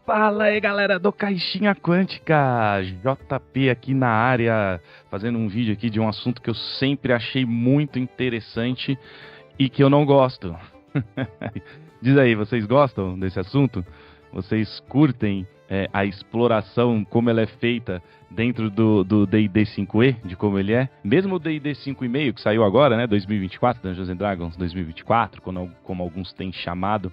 Fala aí, galera do Caixinha Quântica, JP aqui na área, fazendo um vídeo aqui de um assunto que eu sempre achei muito interessante e que eu não gosto. Diz aí, vocês gostam desse assunto? Vocês curtem a exploração, como ela é feita dentro do D&D 5e, de como ele é? Mesmo o D&D 5.5, que saiu agora, né, 2024, Dungeons & Dragons 2024, como alguns têm chamado,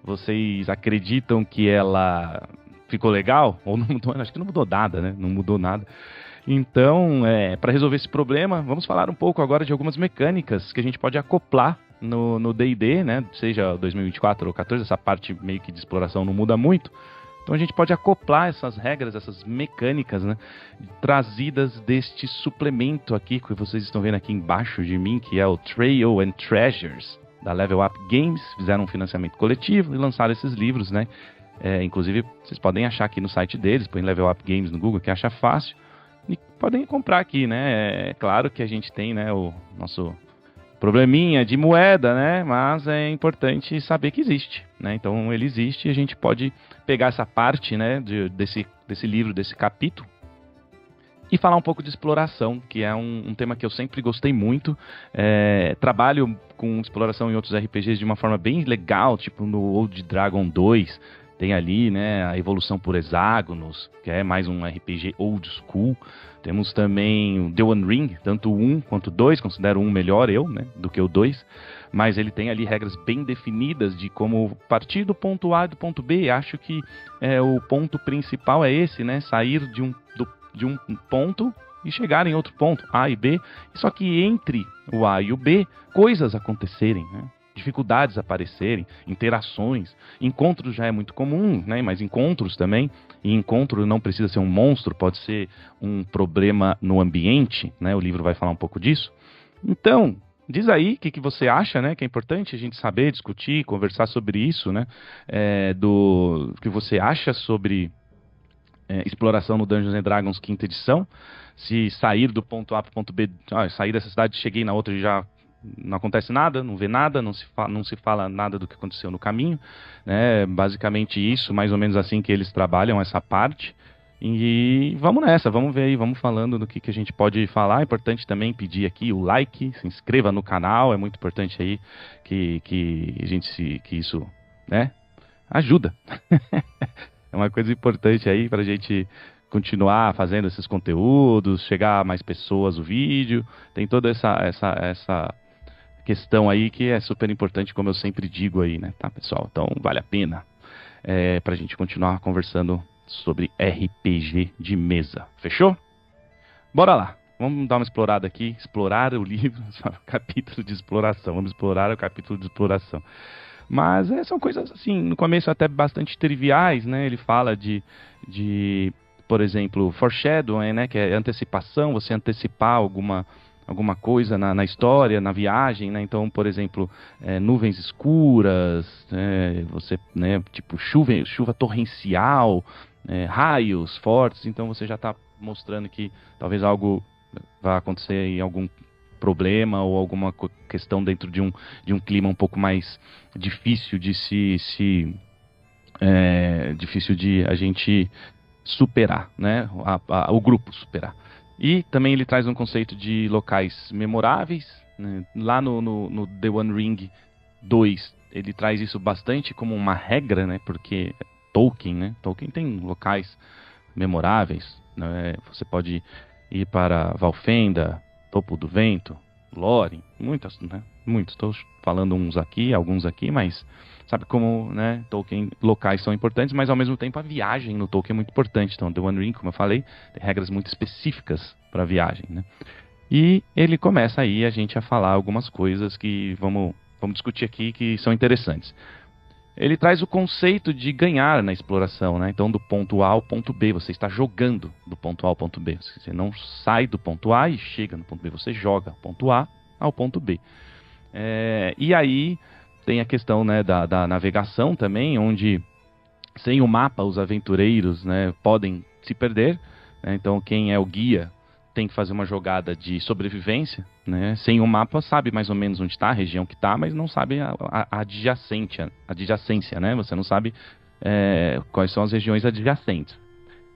vocês acreditam que ela ficou legal? Ou não mudou? Acho que não mudou nada, né? Não mudou nada. Então, para resolver esse problema, vamos falar um pouco agora de algumas mecânicas que a gente pode acoplar no D&D, né? Seja 2024 ou 14, essa parte meio que de exploração não muda muito. Então a gente pode acoplar essas regras, essas mecânicas, né, trazidas deste suplemento aqui, que vocês estão vendo aqui embaixo de mim, que é o Trail and Treasures, da Level Up Games. Fizeram um financiamento coletivo e lançaram esses livros, né? Inclusive, vocês podem achar aqui no site deles, põe Level Up Games no Google, que acha fácil, e podem comprar aqui, né? É claro que a gente tem, né, o nosso probleminha de moeda, né? Mas é importante saber que existe, né? Então ele existe e a gente pode pegar essa parte, né, desse livro, desse capítulo, e falar um pouco de exploração, que é um tema que eu sempre gostei muito. Trabalho com exploração em outros RPGs de uma forma bem legal, tipo no Old Dragon 2, tem ali, né, a evolução por hexágonos, que é mais um RPG old school. Temos também o The One Ring, tanto o 1 quanto o 2, considero o 1 melhor do que o 2, mas ele tem ali regras bem definidas de como partir do ponto A e do ponto B. Acho que o ponto principal é esse, né, sair de um ponto e chegar em outro ponto, A e B, só que entre o A e o B, coisas acontecerem, né? Dificuldades aparecerem, interações, encontros já é muito comum, né? Mas encontros também, e encontro não precisa ser um monstro, pode ser um problema no ambiente, né? O livro vai falar um pouco disso. Então, diz aí o que você acha, né? Que é importante a gente saber, discutir, conversar sobre isso, né? Do que você acha sobre exploração no Dungeons & Dragons 5ª edição, se sair do ponto A para o ponto B, sair dessa cidade, cheguei na outra e já não acontece nada, não vê nada, não se fala nada do que aconteceu no caminho, né? Basicamente isso, mais ou menos assim que eles trabalham essa parte. E vamos nessa, vamos ver aí, vamos falando do que a gente pode falar. É importante também pedir aqui o like, se inscreva no canal, é muito importante aí que a gente que isso, né, ajuda. É uma coisa importante aí pra gente continuar fazendo esses conteúdos, chegar a mais pessoas o vídeo. Tem toda essa questão aí que é super importante, como eu sempre digo aí, né, tá, pessoal? Então vale a pena pra gente continuar conversando sobre RPG de mesa. Fechou? Bora lá. Vamos dar uma explorada aqui, explorar o livro, capítulo de exploração. Vamos explorar o capítulo de exploração. Mas são coisas, assim, no começo até bastante triviais, né? Ele fala de por exemplo, foreshadowing, né? Que é antecipação, você antecipar alguma coisa na história, na viagem, né? Então, por exemplo, nuvens escuras, você, né, tipo chuva torrencial, raios fortes, então você já está mostrando que talvez algo vai acontecer em algum problema ou alguma questão dentro de um clima um pouco mais difícil de difícil de a gente superar, né? O grupo superar. E também ele traz um conceito de locais memoráveis, né? Lá no The One Ring 2, ele traz isso bastante como uma regra, né? Porque Tolkien, né? Tolkien tem locais memoráveis, né? Você pode ir para Valfenda, Topo do Vento, Lórien, muitas, né? Muitos. Estou falando alguns aqui, mas sabe como, né? Tolkien, locais são importantes, mas ao mesmo tempo a viagem no Tolkien é muito importante. Então, The One Ring, como eu falei, tem regras muito específicas para a viagem, né? E ele começa aí a gente a falar algumas coisas que vamos discutir aqui que são interessantes. Ele traz o conceito de ganhar na exploração, né? Então, do ponto A ao ponto B, você está jogando do ponto A ao ponto B. Você não sai do ponto A e chega no ponto B, você joga do ponto A ao ponto B. E aí tem a questão, né, da navegação também, onde sem o mapa os aventureiros, né, podem se perder, né? Então, quem é o guia tem que fazer uma jogada de sobrevivência, né? Sem o mapa sabe mais ou menos onde está, a região que está, mas não sabe a adjacência, né? Você não sabe quais são as regiões adjacentes.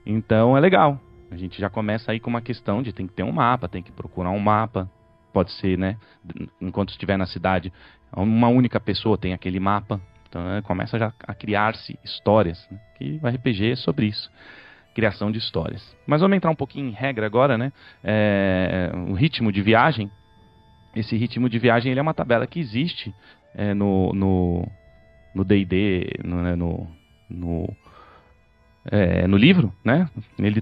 Então é legal. A gente já começa aí com uma questão de tem que ter um mapa, tem que procurar um mapa. Pode ser, né? Enquanto estiver na cidade, uma única pessoa tem aquele mapa. Então começa já a criar-se histórias, né? Que o RPG é sobre isso. Criação de histórias. Mas vamos entrar um pouquinho em regra agora, né? O ritmo de viagem. Esse ritmo de viagem ele é uma tabela que existe no D&D, no livro, né?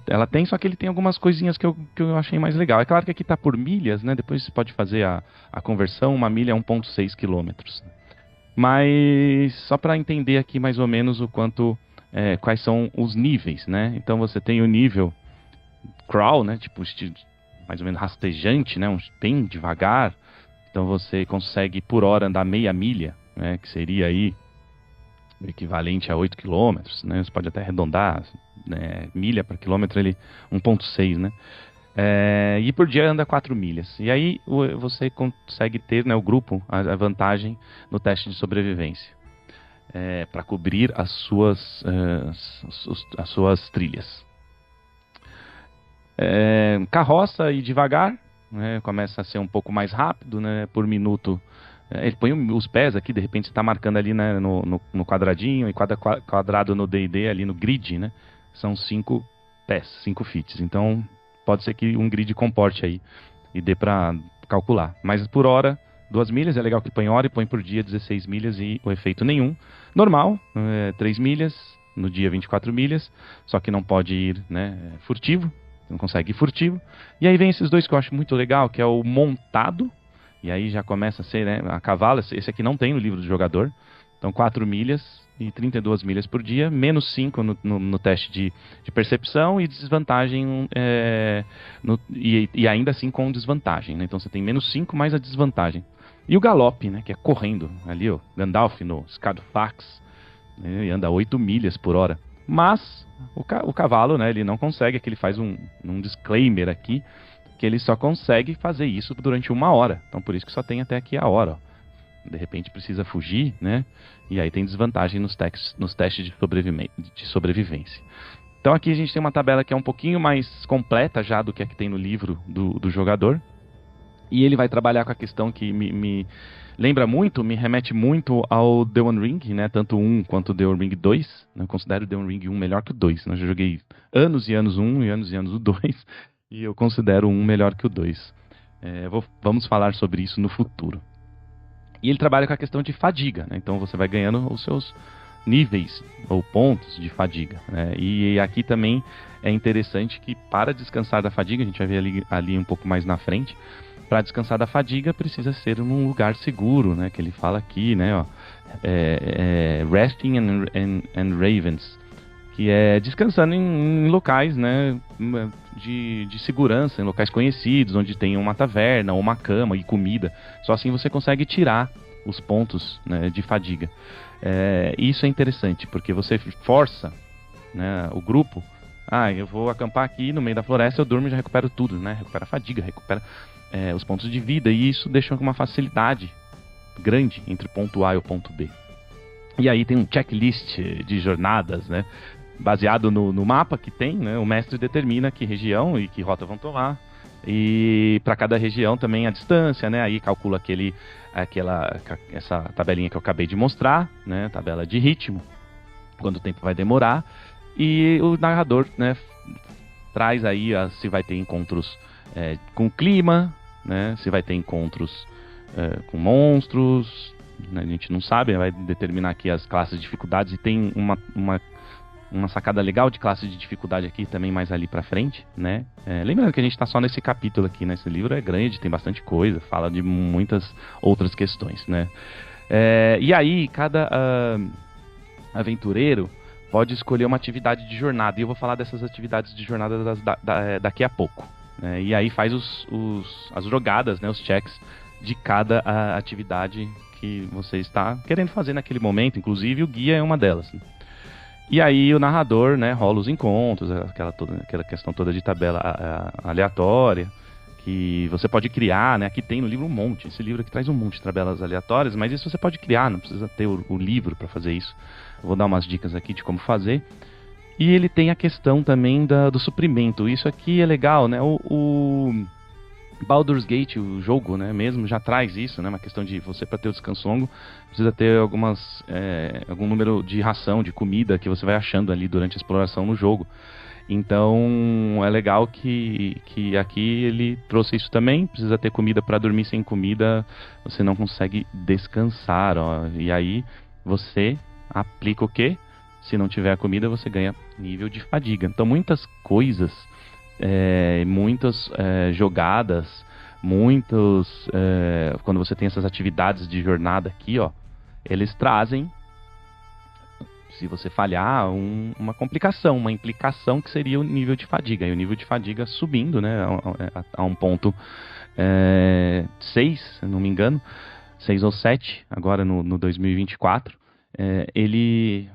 Ela tem, só que ele tem algumas coisinhas que eu achei mais legal. É claro que aqui está por milhas, né? Depois você pode fazer a conversão, uma milha é 1,6 quilômetros. Mas só para entender aqui mais ou menos o quanto, quais são os níveis, né? Então você tem o nível crawl, né? Tipo mais ou menos rastejante, né? Bem devagar. Então você consegue por hora andar meia milha, né? Que seria aí o equivalente a 8 quilômetros, né? Você pode até arredondar, né? Milha para quilômetro, ele 1,6, né? E por dia anda 4 milhas. E aí você consegue ter, né, o grupo, a vantagem no teste de sobrevivência. Para cobrir as suas trilhas. Carroça e devagar, né? Começa a ser um pouco mais rápido, né? Por minuto. Ele põe os pés aqui, de repente você está marcando ali, né, no quadradinho, e cada quadrado no D&D, ali no grid, né, são 5 pés, 5 feet. Então, pode ser que um grid comporte aí e dê para calcular. Mas por hora, 2 milhas, é legal que põe hora, e põe por dia 16 milhas e o efeito nenhum. Normal, 3 milhas, no dia 24 milhas, só que não pode ir, né, furtivo, não consegue ir furtivo. E aí vem esses dois que eu acho muito legal, que é o montado. E aí já começa a ser, né, a cavalo. Esse aqui não tem no livro do jogador. Então 4 milhas e 32 milhas por dia, menos 5 no teste de percepção e desvantagem, e ainda assim com desvantagem, né? Então você tem menos 5 mais a desvantagem. E o galope, né, que é correndo. Ali, ó, Gandalf no Scarfax, né, e anda 8 milhas por hora. Mas o cavalo, né, ele não consegue, que ele faz um disclaimer aqui, que ele só consegue fazer isso durante 1 hora. Então por isso que só tem até aqui a hora, ó. De repente precisa fugir, né? E aí tem desvantagem nos testes de sobrevivência. Então aqui a gente tem uma tabela que é um pouquinho mais completa já do que a que tem no livro do jogador. E ele vai trabalhar com a questão que me lembra muito, me remete muito ao The One Ring, né? Tanto o 1 quanto o The One Ring 2. Eu considero o The One Ring 1 melhor que o 2. Eu já joguei anos e anos o 1 e anos o 2. E eu considero o 1 melhor que o 2. Vamos falar sobre isso no futuro. E ele trabalha com a questão de fadiga, né? Então você vai ganhando os seus níveis ou pontos de fadiga, né? E aqui também é interessante que para descansar da fadiga, a gente vai ver ali um pouco mais na frente, para descansar da fadiga precisa ser num lugar seguro, né? Que ele fala aqui, né? Ó, resting and ravens, que é descansando em locais, né, de segurança, em locais conhecidos, onde tem uma taverna, ou uma cama e comida. Só assim você consegue tirar os pontos, né, de fadiga. Isso é interessante, porque você força, né, o grupo. Eu vou acampar aqui no meio da floresta, eu durmo e já recupero tudo, né? Recupera a fadiga, recupera os pontos de vida, e isso deixa uma facilidade grande entre o ponto A e o ponto B. E aí tem um checklist de jornadas, né? Baseado no mapa que tem, né? O mestre determina que região e que rota vão tomar. E para cada região também a distância, né? Aí calcula essa tabelinha que eu acabei de mostrar, né? Tabela de ritmo, quanto tempo vai demorar. E o narrador, né, traz aí se vai ter encontros com clima, né? Se vai ter encontros com monstros, né? A gente não sabe, vai determinar aqui as classes de dificuldades, e tem uma sacada legal de classe de dificuldade aqui também mais ali pra frente, né? Lembrando que a gente tá só nesse capítulo aqui, né? Esse livro é grande, tem bastante coisa, fala de muitas outras questões, né? E aí, cada aventureiro pode escolher uma atividade de jornada, e eu vou falar dessas atividades de jornada daqui a pouco, né? E aí faz as jogadas, né? Os checks de cada atividade que você está querendo fazer naquele momento, inclusive o guia é uma delas, né? E aí o narrador, né, rola os encontros, aquela questão toda de tabela aleatória, que você pode criar, né? Aqui tem no livro um monte. Esse livro aqui traz um monte de tabelas aleatórias, mas isso você pode criar, não precisa ter o livro para fazer isso. Eu vou dar umas dicas aqui de como fazer. E ele tem a questão também do suprimento. Isso aqui é legal, né? O Baldur's Gate, o jogo, né, mesmo já traz isso, né? Uma questão de você, para ter o descanso longo, precisa ter algum número de ração, de comida que você vai achando ali durante a exploração no jogo. Então é legal que aqui ele trouxe isso também. Precisa ter comida para dormir. Sem comida você não consegue descansar, ó. E aí você aplica o quê? Se não tiver a comida, você ganha nível de fadiga. Então muitas coisas, muitas jogadas, quando você tem essas atividades de jornada aqui, ó, eles trazem, se você falhar, uma complicação, uma implicação que seria o nível de fadiga. E o nível de fadiga subindo, né, a um ponto 6, se não me engano, 6 ou 7, agora no 2024,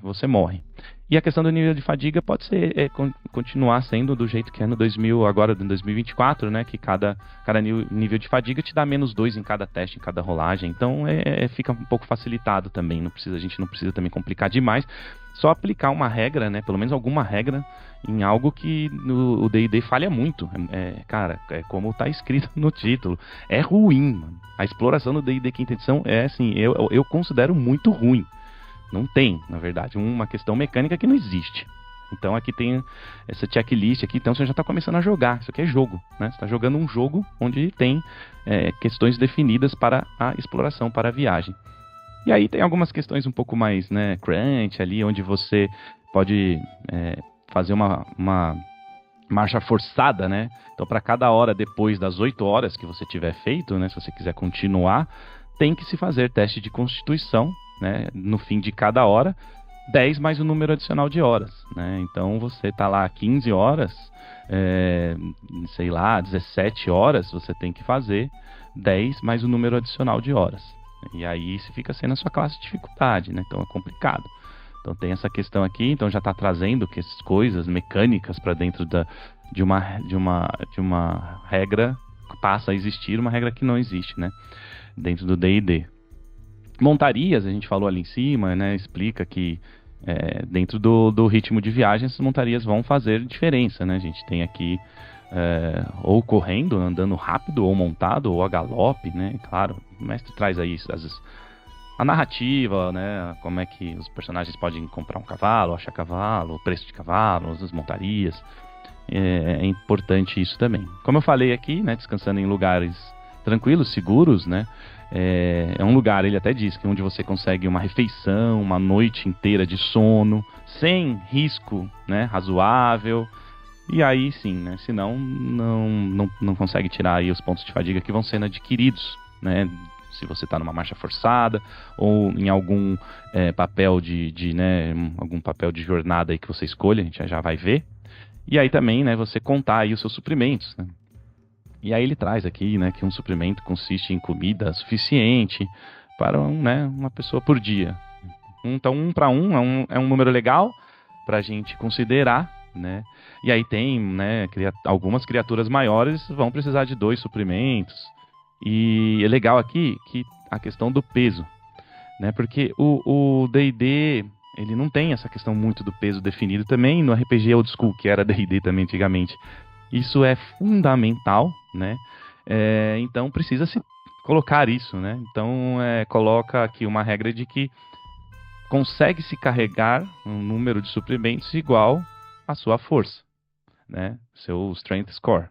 você morre. E a questão do nível de fadiga pode ser continuar sendo do jeito que é agora no 2024, né? Que cada nível de fadiga te dá -2 em cada teste, em cada rolagem. Então fica um pouco facilitado também. A gente não precisa também complicar demais. Só aplicar uma regra, né? Pelo menos alguma regra em algo que o D&D falha muito. Cara, é como tá escrito no título. É ruim, mano. A exploração do D&D quinta edição assim, eu considero muito ruim. Não tem, na verdade, uma questão mecânica que não existe. Então aqui tem essa checklist aqui, então você já está começando a jogar. Isso aqui é jogo, né? Você está jogando um jogo onde tem questões definidas para a exploração, para a viagem. E aí tem algumas questões um pouco mais, né, crunch ali, onde você pode fazer uma marcha forçada, né? Então para cada hora depois das 8 horas que você tiver feito, né, se você quiser continuar, tem que se fazer teste de constituição, né, no fim de cada hora, 10 mais o número adicional de horas, né? Então você tá lá 15 horas, 17 horas, você tem que fazer 10 mais o número adicional de horas. E aí isso fica sendo a sua classe de dificuldade, né? Então é complicado. Então tem essa questão aqui, então já está trazendo que essas coisas mecânicas para dentro de uma regra, passa a existir uma regra que não existe, né? Dentro do D&D. Montarias, a gente falou ali em cima, né? Explica que dentro do ritmo de viagem, essas montarias vão fazer diferença, né? A gente tem aqui ou correndo, andando rápido, ou montado, ou a galope, né? Claro, o mestre traz aí a narrativa, né? Como é que os personagens podem comprar um cavalo, achar cavalo, o preço de cavalo, as montarias. É importante isso também. Como eu falei aqui, né? Descansando em lugares tranquilos, seguros, né? É um lugar, ele até diz, que onde você consegue uma refeição, uma noite inteira de sono, sem risco, né, razoável. E aí sim, né, senão não consegue tirar aí os pontos de fadiga que vão sendo adquiridos, né, se você está numa marcha forçada ou em algum papel né, algum papel de jornada aí que você escolha, a gente já vai ver. E aí também, né, você contar aí os seus suprimentos, né? E aí ele traz aqui, né, que um suprimento consiste em comida suficiente para uma pessoa por dia. Então 1 para 1 é um número legal para a gente considerar, né? E aí tem, né, algumas criaturas maiores vão precisar de 2 suprimentos. E é legal aqui que a questão do peso, né? Porque o D&D, ele não tem essa questão muito do peso definido também no RPG Old School, que era D&D também antigamente. Isso é fundamental, né? Então precisa se colocar isso, né? Então coloca aqui uma regra de que consegue se carregar um número de suprimentos igual à sua força, né? Seu strength score,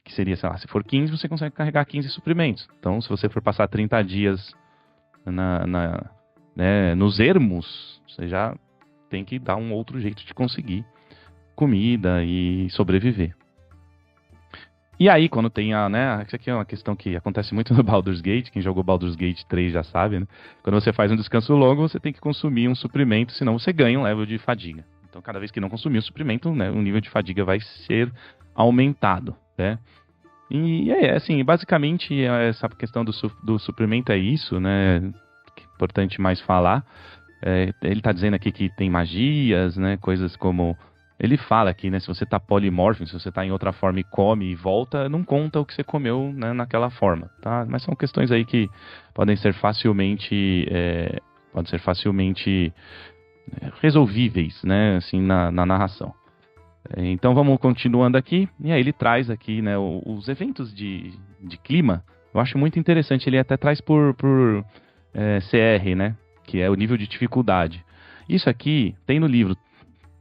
que seria, sei lá, se for 15, você consegue carregar 15 suprimentos. Então, se você for passar 30 dias nos ermos, você já tem que dar um outro jeito de conseguir comida e sobreviver. E aí, quando tem isso aqui é uma questão que acontece muito no Baldur's Gate, quem jogou Baldur's Gate 3 já sabe, né? Quando você faz um descanso longo, você tem que consumir um suprimento, senão você ganha um level de fadiga. Então, cada vez que não consumir o suprimento, né, o nível de fadiga vai ser aumentado, né? E assim, basicamente, essa questão do suprimento é isso, né? Que é importante mais falar. Ele está dizendo aqui que tem magias, né? Coisas como Ele fala aqui, né? Se você tá polimórfico, se você tá em outra forma e come e volta, não conta o que você comeu, né, naquela forma, tá? Mas são questões aí que podem ser facilmente, resolvíveis, né? Assim, na narração. Então vamos continuando aqui. E aí ele traz aqui, né, os eventos de clima. Eu acho muito interessante. Ele até traz por CR, né? Que é o nível de dificuldade. Isso aqui tem no livro.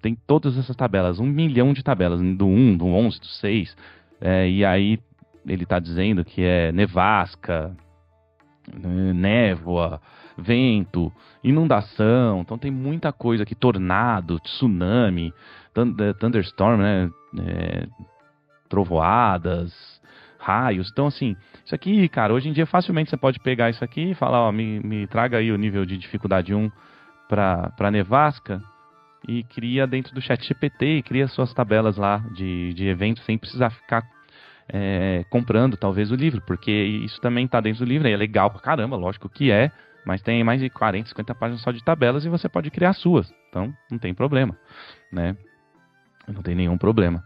Tem todas essas tabelas, 1 milhão de tabelas, do 1, do 11, do 6. E aí ele está dizendo que é nevasca, névoa, vento, inundação. Então tem muita coisa aqui, tornado, tsunami, thunderstorm, né? Trovoadas, raios. Então assim, isso aqui, cara, hoje em dia facilmente você pode pegar isso aqui e falar, ó, me traga aí o nível de dificuldade 1 para nevasca. E cria dentro do ChatGPT e cria suas tabelas lá de eventos sem precisar ficar comprando talvez o livro, porque isso também está dentro do livro, é legal pra caramba, lógico que é, mas tem mais de 40, 50 páginas só de tabelas e você pode criar suas, então não tem problema, né? Não tem nenhum problema.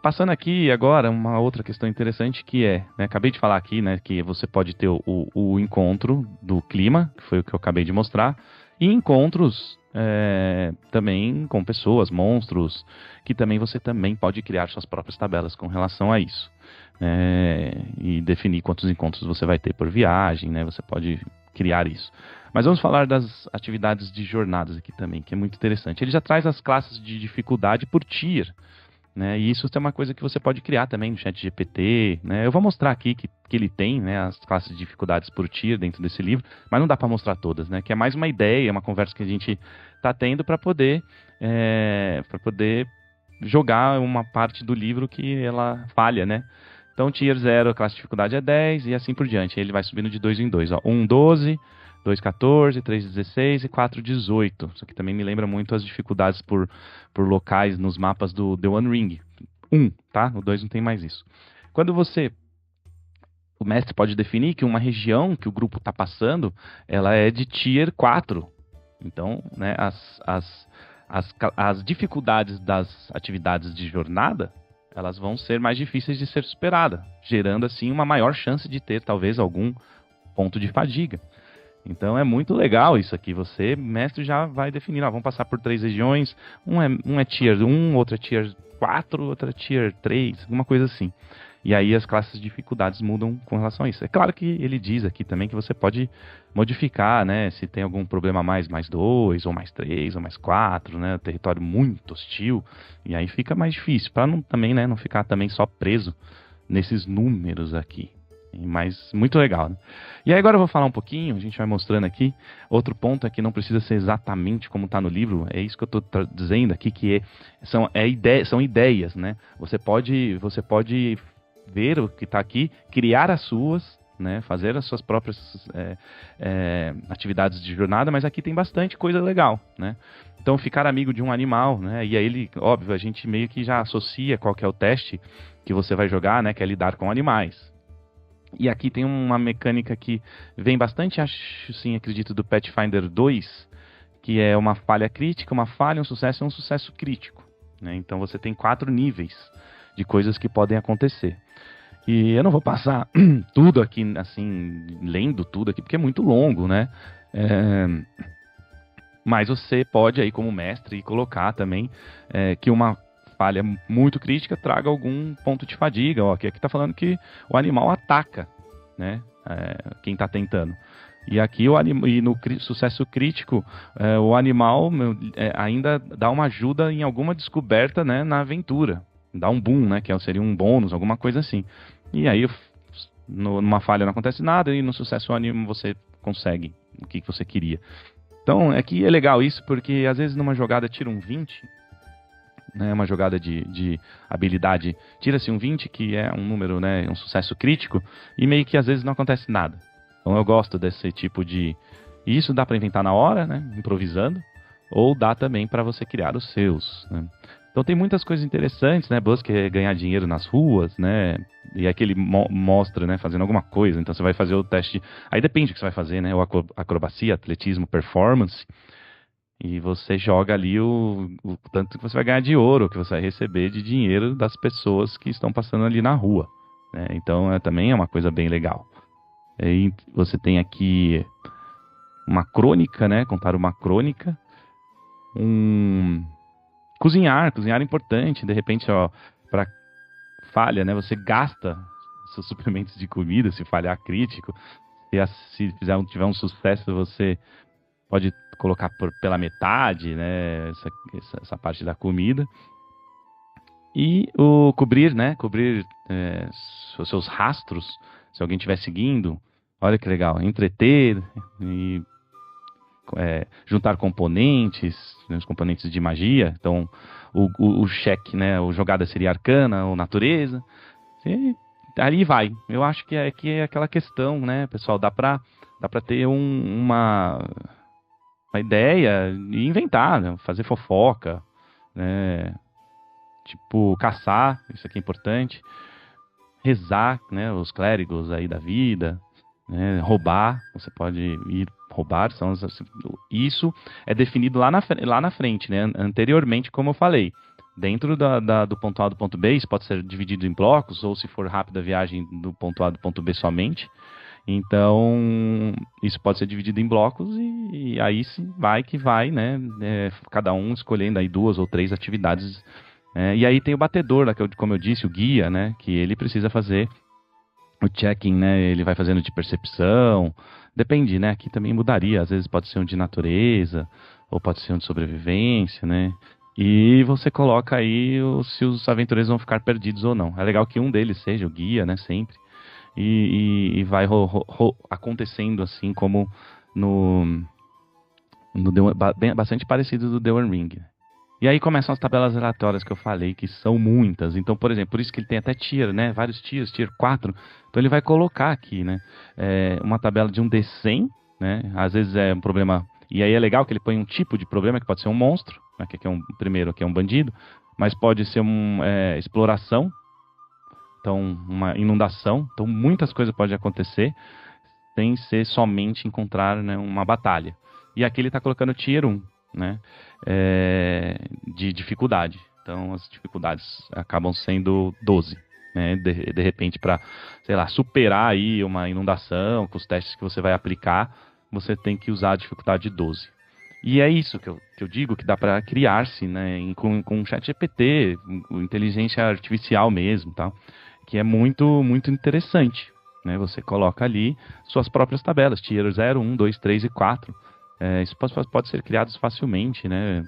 Passando aqui agora, uma outra questão interessante que né, acabei de falar aqui, né, que você pode ter o encontro do clima, que foi o que eu acabei de mostrar, e encontros também com pessoas, monstros, que também você também pode criar suas próprias tabelas com relação a isso. E definir quantos encontros você vai ter por viagem, né, você pode criar isso. Mas vamos falar das atividades de jornadas aqui também, que é muito interessante. Ele já traz as classes de dificuldade por tier, né? E isso é uma coisa que você pode criar também no ChatGPT, né? Eu vou mostrar aqui que ele tem, né, as classes de dificuldades por tier dentro desse livro, mas não dá para mostrar todas, né? Que é mais uma ideia, uma conversa que a gente está tendo para poder jogar uma parte do livro que ela falha, né? Então, tier 0, a classe de dificuldade é 10 e assim por diante. Ele vai subindo de 2 em 2, ó. 1, 12... 2,14, 3,16 e 4,18. Isso aqui também me lembra muito as dificuldades por locais nos mapas do The One Ring. 1, tá? No 2 não tem mais isso. Quando o mestre pode definir que uma região que o grupo está passando, ela é de Tier 4. Então, né, as dificuldades das atividades de jornada, elas vão ser mais difíceis de ser superadas, gerando assim uma maior chance de ter talvez algum ponto de fadiga. Então é muito legal isso aqui. Você, mestre, já vai definir. Vamos passar por 3 regiões. Um é Tier 1, outro é Tier 4, outro é Tier 3, alguma coisa assim. E aí as classes de dificuldades mudam com relação a isso. É claro que ele diz aqui também que você pode modificar, né? Se tem algum problema mais 2, ou mais 3, ou mais 4, né? Território muito hostil. E aí fica mais difícil. Para também, né, não ficar também só preso nesses números aqui. Mas muito legal, né? E aí agora eu vou falar um pouquinho, a gente vai mostrando aqui. Outro ponto é que não precisa ser exatamente como está no livro, é isso que eu estou dizendo aqui, que são ideias, né? Você pode ver o que está aqui, criar as suas, né? Fazer as suas próprias atividades de jornada, mas aqui tem bastante coisa legal, né? Então ficar amigo de um animal, né? E aí óbvio, a gente meio que já associa qual que é o teste que você vai jogar, né? Que é lidar com animais. E aqui tem uma mecânica que vem bastante, acredito, do Pathfinder 2, que é uma falha crítica, uma falha, um sucesso e um sucesso crítico, né? Então você tem 4 níveis de coisas que podem acontecer. E eu não vou passar tudo aqui, assim, lendo tudo aqui, porque é muito longo, né? Mas você pode aí, como mestre, colocar também que uma falha muito crítica traga algum ponto de fadiga. Ó, aqui está falando que o animal ataca, né, quem está tentando. E aqui e no sucesso crítico, o animal ainda dá uma ajuda em alguma descoberta, né, na aventura. Dá um boom, né, que seria um bônus, alguma coisa assim. E aí, numa falha não acontece nada e no sucesso você consegue o que você queria. Então, aqui é legal isso, porque às vezes numa jogada tira um 20... né, uma jogada de habilidade, tira-se um 20, que é um número, né, um sucesso crítico, e meio que às vezes não acontece nada. Então eu gosto desse tipo de... E isso dá para inventar na hora, né, improvisando, ou dá também para você criar os seus, né. Então tem muitas coisas interessantes, né, Busk é ganhar dinheiro nas ruas, né, e aqui ele mostra, né, fazendo alguma coisa, então você vai fazer o teste, aí depende do que você vai fazer, né, ou acrobacia, atletismo, performance. E você joga ali o tanto que você vai ganhar de ouro, que você vai receber de dinheiro das pessoas que estão passando ali na rua, né? Então também é uma coisa bem legal. E você tem aqui uma crônica, né? Contar uma crônica. Cozinhar é importante. De repente, ó, para falha, né? Você gasta seus suplementos de comida, se falhar crítico. Se tiver um sucesso, você pode colocar pela metade, né? Essa parte da comida. E cobrir, né? Cobrir os seus rastros. Se alguém estiver seguindo, olha que legal. Entreter e juntar componentes, né, os componentes de magia. Então, o cheque, né? O jogada seria arcana ou natureza. E ali vai. Eu acho que é aquela questão, né, pessoal? Dá pra ter uma ideia e inventar, né? Fazer fofoca, né? Tipo, caçar, isso aqui é importante. Rezar, né? Os clérigos aí da vida, né? Roubar, você pode ir roubar. Isso é definido lá na frente, né? Anteriormente, como eu falei. Dentro do ponto A do ponto B, isso pode ser dividido em blocos, ou se for rápida a viagem do ponto A do ponto B somente. Então, isso pode ser dividido em blocos e aí sim vai que vai, né? Cada um escolhendo aí 2 ou 3 atividades. E aí tem o batedor, como eu disse, o guia, né? Que ele precisa fazer o check-in, né? Ele vai fazendo de percepção. Depende, né? Aqui também mudaria. Às vezes pode ser um de natureza, ou pode ser um de sobrevivência, né? E você coloca aí se os aventureiros vão ficar perdidos ou não. É legal que um deles seja o guia, né? Sempre. E vai acontecendo assim como bastante parecido do The One Ring. E aí começam as tabelas aleatórias que eu falei, que são muitas. Então, por exemplo, por isso que ele tem até tier, né? Vários tiers, tier 4. Então ele vai colocar aqui, né? Uma tabela de um D100, né? Às vezes é um problema... E aí é legal que ele põe um tipo de problema, que pode ser um monstro, né? Que é primeiro aqui é um bandido, mas pode ser exploração, então uma inundação. Então muitas coisas podem acontecer sem ser somente encontrar, né, uma batalha. E aqui ele está colocando tier 1, né? De dificuldade. Então as dificuldades acabam sendo 12. Né? De repente, para, sei lá, superar aí uma inundação com os testes que você vai aplicar, você tem que usar a dificuldade 12. E é isso que eu digo, que dá para criar-se, né, com o ChatGPT, inteligência artificial mesmo, tá? Que é muito, muito interessante. Né? Você coloca ali suas próprias tabelas, tier 0, 1, 2, 3 e 4. Isso pode ser criado facilmente, né?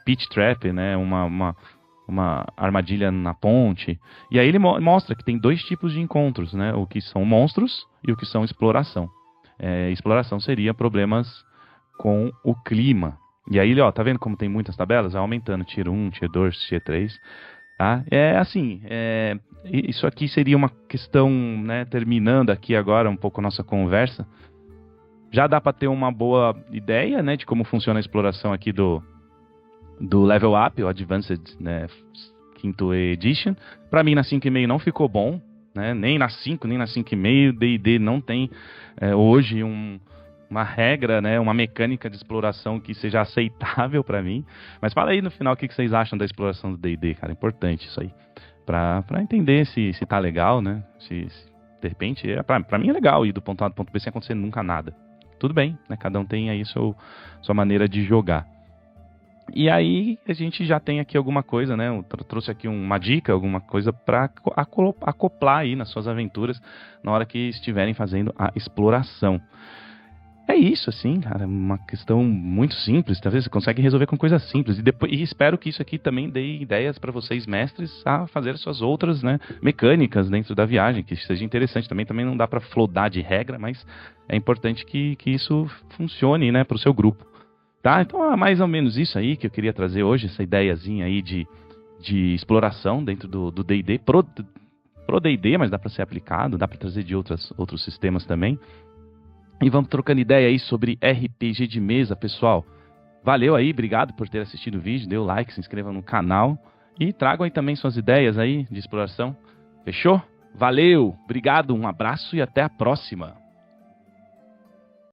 Pit trap, né? Uma armadilha na ponte. E aí ele mostra que tem 2 tipos de encontros, né? O que são monstros e o que são exploração. Exploração seria problemas com o clima. E aí, ó, tá vendo como tem muitas tabelas? Vai aumentando, tier 1, tier 2, tier 3. Tá? Isso aqui seria uma questão, né? Terminando aqui agora um pouco a nossa conversa. Já dá para ter uma boa ideia, né? De como funciona a exploração aqui do Level Up, o Advanced, né, 5ª Edition. Para mim, na 5.5 não ficou bom. Né? Nem na 5, nem na 5.5, D&D não tem hoje uma regra, né? Uma mecânica de exploração que seja aceitável para mim. Mas fala aí no final o que vocês acham da exploração do D&D, cara. Importante isso aí. Pra entender se tá legal, né? Se de repente, pra mim é legal ir do ponto A do ponto B sem acontecer nunca nada. Tudo bem, né? Cada um tem aí sua maneira de jogar. E aí a gente já tem aqui alguma coisa, né? Eu trouxe aqui uma dica, alguma coisa para acoplar aí nas suas aventuras na hora que estiverem fazendo a exploração. É isso, assim, cara, uma questão muito simples. Talvez você consegue resolver com coisas simples. E espero que isso aqui também dê ideias para vocês, mestres, a fazer suas outras, né, mecânicas dentro da viagem, que seja interessante. Também não dá para flodar de regra, mas é importante que isso funcione, né, para o seu grupo. Tá? Então é mais ou menos isso aí que eu queria trazer hoje, essa ideiazinha aí de exploração dentro do D&D, pro D&D, mas dá para ser aplicado, dá para trazer de outros sistemas também. E vamos trocando ideia aí sobre RPG de mesa, pessoal. Valeu aí, obrigado por ter assistido o vídeo, dê o like, se inscreva no canal e tragam aí também suas ideias aí de exploração. Fechou? Valeu, obrigado, um abraço e até a próxima.